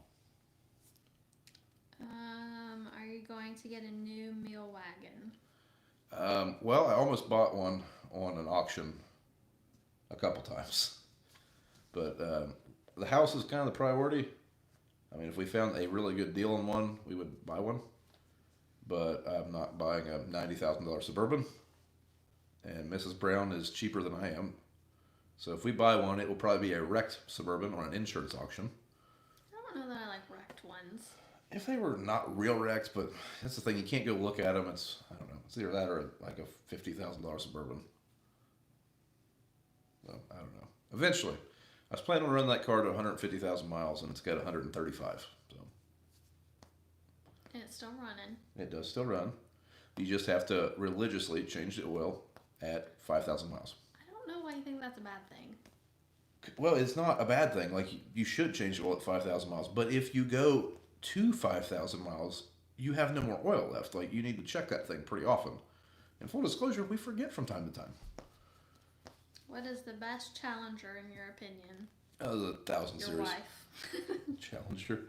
Are you going to get a new meal wagon? Well, I almost bought one on an auction a couple times, but the house is kind of the priority. I mean, if we found a really good deal on one, we would buy one. But I'm not buying a $90,000 Suburban, and Mrs. Brown is cheaper than I am. So if we buy one, it will probably be a wrecked Suburban or an insurance auction. I don't know that I like wrecked ones. If they were not real wrecks, but that's the thing, you can't go look at them. It's, I don't know, it's either that or like a $50,000 Suburban. So, I don't know. Eventually, I was planning on running that car to 150,000 miles, and it's got 135. So And it's still running. it does still run. You just have to religiously change the oil at 5,000 miles. I don't know why you think that's a bad thing. Well, it's not a bad thing. Like, you should change the oil at 5,000 miles. But if you go to 5,000 miles, you have no more oil left. Like, you need to check that thing pretty often. And full disclosure, we forget from time to time. What is the best Challenger in your opinion? Oh, the 1000 Your series. wife. Challenger.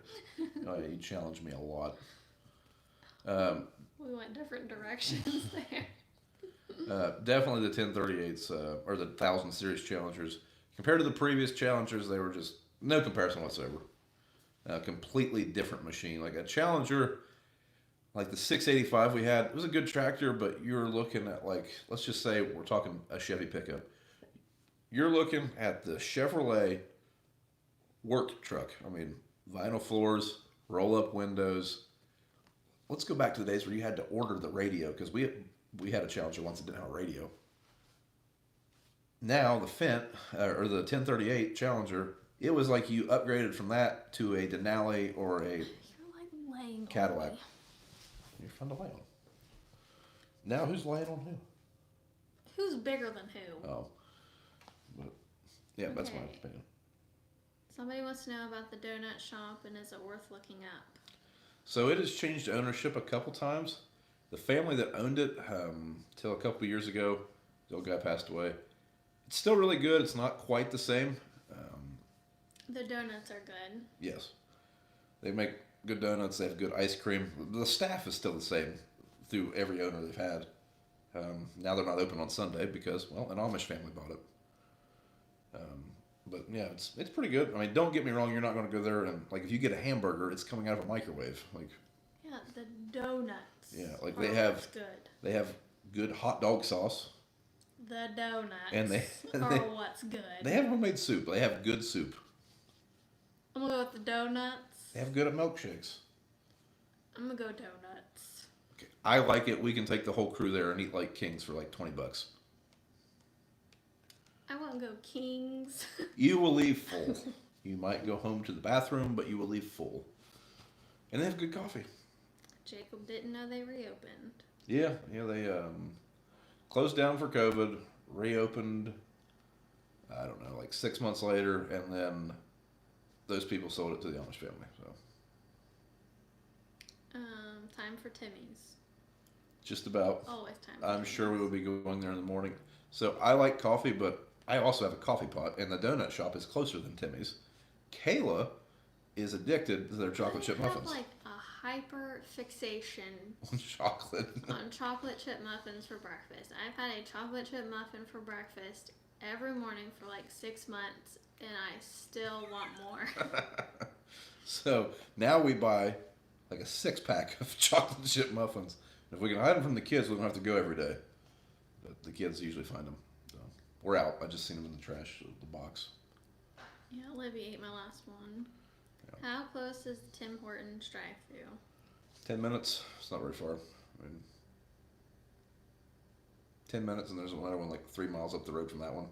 Oh, yeah, you challenged me a lot. We went different directions there. Definitely the 1038s, or the 1000 series Challengers. Compared to the previous Challengers, they were just no comparison whatsoever. A completely different machine. Like a Challenger, like the 685 we had, it was a good tractor, but you're looking at, like, let's just say we're talking a Chevy pickup. You're looking at the Chevrolet work truck. I mean, vinyl floors, roll-up windows. Let's go back to the days where you had to order the radio, because we had a Challenger once that didn't have a radio. Now the Fent or the 1038 Challenger, it was like you upgraded from that to a Denali or a You're like laying Cadillac. on me. You're fun to lay on. Now who's laying on who? Who's bigger than who? Oh, but yeah, that's my Okay. opinion. Somebody wants to know about the donut shop and is it worth looking up? So it has changed ownership a couple times. The family that owned it till a couple years ago, the old guy passed away. It's still really good. It's not quite the same. The donuts are good. Yes, they make good donuts. They have good ice cream. The staff is still the same through every owner they've had. Now they're not open on Sunday because, well, an Amish family bought it. But yeah, it's pretty good. I mean, don't get me wrong. You're not going to go there and like if you get a hamburger, it's coming out of a microwave. Like Yeah, the donuts. yeah, like are they have what's good. they have good hot dog sauce. The donuts And they- are what's good. They have homemade soup. They have good soup. I'm gonna go with the donuts. They have good milkshakes. I'm gonna go donuts. Okay. I like it. We can take the whole crew there and eat like kings for like $20. I wouldn't go Kings. You will leave full. You might go home to the bathroom, but you will leave full. And they have good coffee. Jacob didn't know they reopened. Yeah, they closed down for COVID, reopened, I don't know, like 6 months later, and then those people sold it to the Amish family. So Time for Timmy's. just about. Always time for I'm Timmy's. sure we will be going there in the morning. So I like coffee, but I also have a coffee pot, and the donut shop is closer than Timmy's. Kayla is addicted to their chocolate chip I have muffins. like a hyper fixation On chocolate. on chocolate chip muffins for breakfast. I've had a chocolate chip muffin for breakfast every morning for like 6 months, and I still want more. So now we buy like a 6-pack of chocolate chip muffins. If we can hide them from the kids, we don't have to go every day. But the kids usually find them. So we're out. I just seen them in the trash, the box. Yeah, Libby ate my last one. Yeah. How close is the Tim Hortons drive-thru? 10 minutes. It's not very far. I mean, 10 minutes, and there's another one like 3 miles up the road from that one.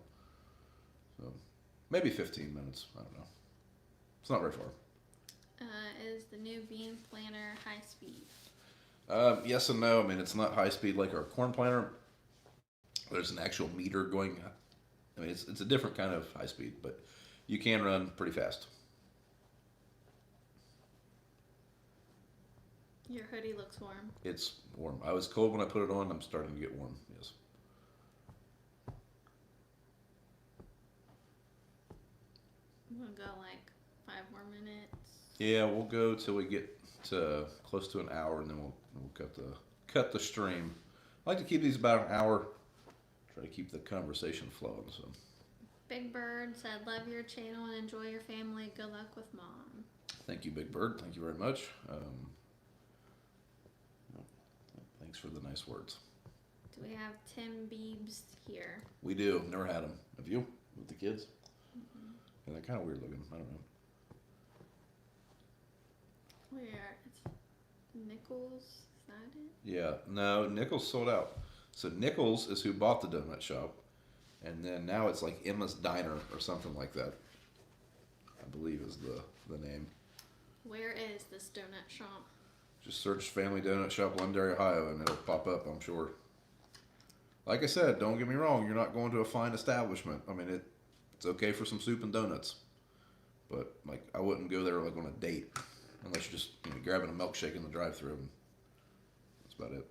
So maybe 15 minutes. I don't know. It's not very far. Is the new bean planter high speed? Yes and no. I mean, it's not high speed like our corn planter. There's an actual meter going. I mean, it's a different kind of high speed, but you can run pretty fast. Your hoodie looks warm. It's warm. I was cold when I put it on. I'm starting to get warm. Yes. I'm gonna go like 5 more minutes. Yeah, we'll go till we get to close to an hour, and then we'll cut the stream. I like to keep these about an hour. Try to keep the conversation flowing. So Big Bird said, "Love your channel and enjoy your family. Good luck with mom." thank you, Big Bird. Thank you very much. Thanks for the nice words. Do we have Tim Beebs here? We do. Never had them. Have you? With the kids? Yeah, they're kind of weird looking. I don't know. Where? It's Nichols. Is that it? Yeah. No, Nichols sold out. So Nichols is who bought the donut shop, and then now it's like Emma's Diner or something like that. I believe is the name. Where is this donut shop? Just search Family Donut Shop, Londonderry, Ohio, and it'll pop up, I'm sure. Like I said, don't get me wrong, you're not going to a fine establishment. I mean, it's okay for some soup and donuts. But, like, I wouldn't go there, like, on a date. Unless you're just, grabbing a milkshake in the drive-thru. That's about it.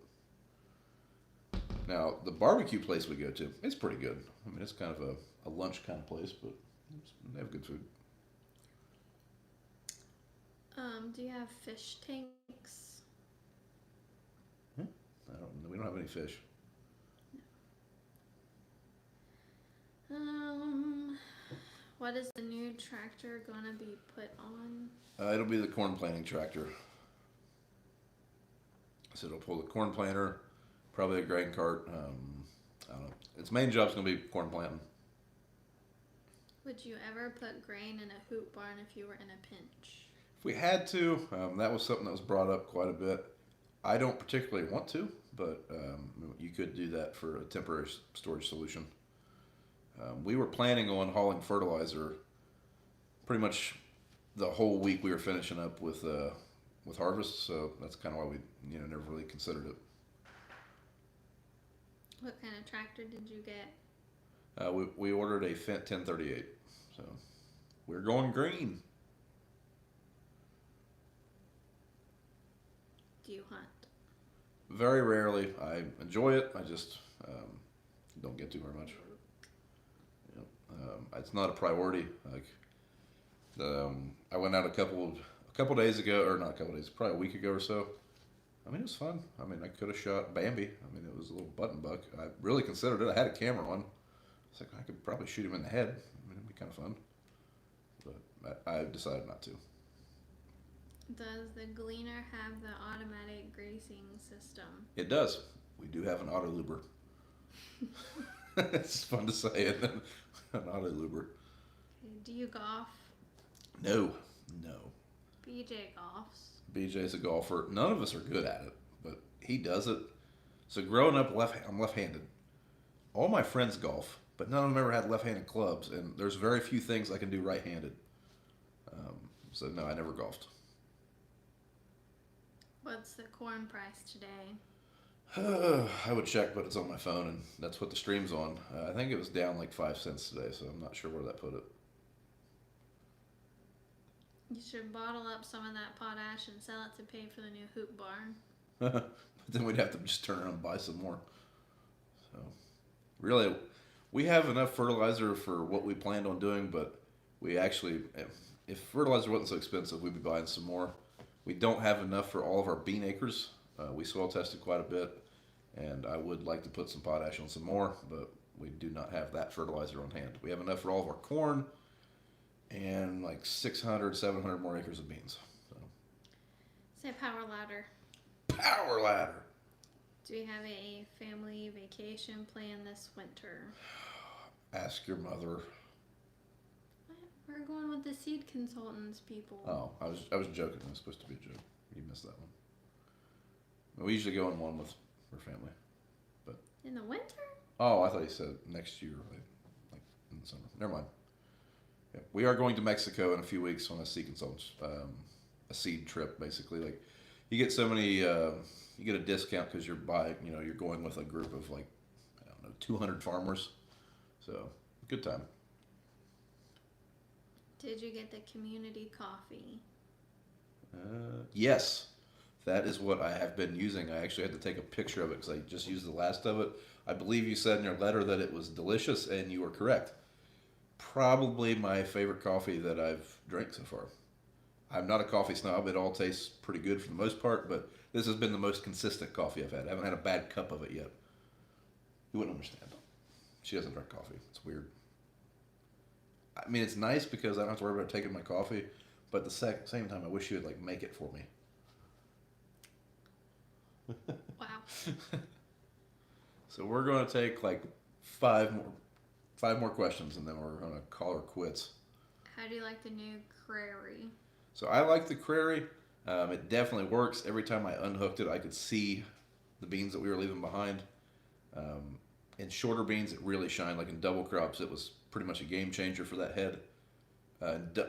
Now, the barbecue place we go to, it's pretty good. I mean, it's kind of a lunch kind of place, but they have good food. Do you have fish tanks? We don't have any fish. What is the new tractor gonna be put on? It'll be the corn planting tractor. So it'll pull the corn planter, probably a grain cart. I don't know. Its main job's gonna be corn planting. Would you ever put grain in a hoop barn if you were in a pinch? If we had to, that was something that was brought up quite a bit. I don't particularly want to, but you could do that for a temporary storage solution. We were planning on hauling fertilizer pretty much the whole week we were finishing up with harvest, so that's kind of why we never really considered it. What kind of tractor did you get? We ordered a Fendt 1038, so we're going green. Do you hunt? Very rarely. I enjoy it. I just don't get to very much. It's not a priority. Like I went out a couple days ago, or not a couple days, probably a week ago or so. I mean, it was fun. I mean, I could have shot Bambi. I mean, it was a little button buck. I really considered it. I had a camera on. It's like I could probably shoot him in the head. I mean, it'd be kind of fun. But I decided not to. Does the Gleaner have the automatic greasing system? It does. We do have an auto luber. It's fun to say it. An auto luber. Okay, do you golf? No. BJ golfs. BJ's a golfer. None of us are good at it, but he does it. So growing up, I'm left-handed. All my friends golf, but none of them ever had left-handed clubs, and there's very few things I can do right-handed. So no, I never golfed. What's the corn price today? I would check, but it's on my phone, and that's what the stream's on. I think it was down like 5 cents today, so I'm not sure where that put it. You should bottle up some of that potash and sell it to pay for the new hoop barn. But then we'd have to just turn around and buy some more. So, really, we have enough fertilizer for what we planned on doing, but we actually, if fertilizer wasn't so expensive, we'd be buying some more. We don't have enough for all of our bean acres. We soil tested quite a bit, and I would like to put some potash on some more, but we do not have that fertilizer on hand. We have enough for all of our corn and like 600, 700 more acres of beans. So. Say power ladder. Power ladder. Do we have a family vacation plan this winter? Ask your mother. We're going with the seed consultants people. Oh, I was joking. It was supposed to be a joke. You missed that one. We usually go on one with our family, but in the winter? Oh, I thought you said next year, like in the summer. Never mind. Yeah, we are going to Mexico in a few weeks on a seed consultants, a seed trip basically. Like you get so many, you get a discount because you're you're going with a group of like I don't know 200 farmers, so good time. Did you get the community coffee? Yes, that is what I have been using. I actually had to take a picture of it because I just used the last of it. I believe you said in your letter that it was delicious, and you were correct. Probably my favorite coffee that I've drank so far. I'm not a coffee snob. It all tastes pretty good for the most part, but this has been the most consistent coffee I've had. I haven't had a bad cup of it yet. You wouldn't understand. She doesn't drink coffee. It's weird. I mean, it's nice because I don't have to worry about taking my coffee, but at the same time, I wish you would like make it for me. Wow. So we're going to take like five more questions, and then we're going to call her quits. How do you like the new Crary? So I like the Crary. It definitely works. Every time I unhooked it, I could see the beans that we were leaving behind. In shorter beans, it really shined. Like in double crops, it was pretty much a game changer for that head.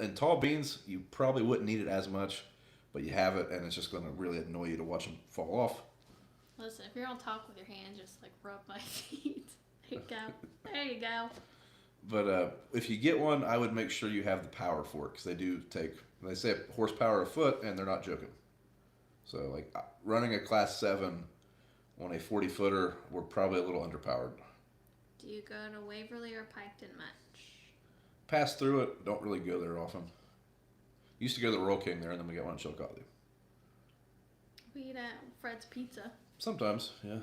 In tall beans, you probably wouldn't need it as much, but you have it, and it's just going to really annoy you to watch them fall off. Listen, if you're on talk with your hand, just like rub my feet. There you go. There you go. But if you get one, I would make sure you have the power for it because they say horsepower a foot, and they're not joking. So like running a class 7 on a 40-footer, we're probably a little underpowered. Do you go to Waverly or Piketon much? Pass through it. Don't really go there often. Used to go to the Royal King there, and then we got one in Chillicothe. We eat at Fred's Pizza. Sometimes, yeah.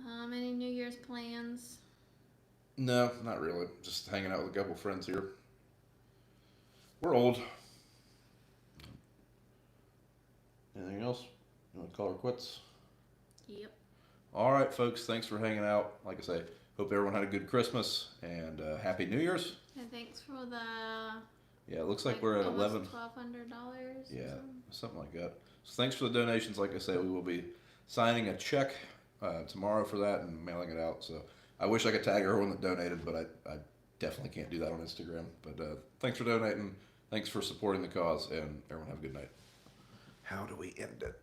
Any New Year's plans? No, not really. Just hanging out with a couple friends here. We're old. Anything else? You want to call her quits? Yep. All right, folks. Thanks for hanging out. Like I say, hope everyone had a good Christmas and Happy New Year's. And thanks for the. Yeah, it looks like we're at $1,200. Yeah, something like that. So thanks for the donations. Like I say, we will be signing a check tomorrow for that and mailing it out. So I wish I could tag everyone that donated, but I definitely can't do that on Instagram. But thanks for donating. Thanks for supporting the cause, and everyone have a good night. How do we end it?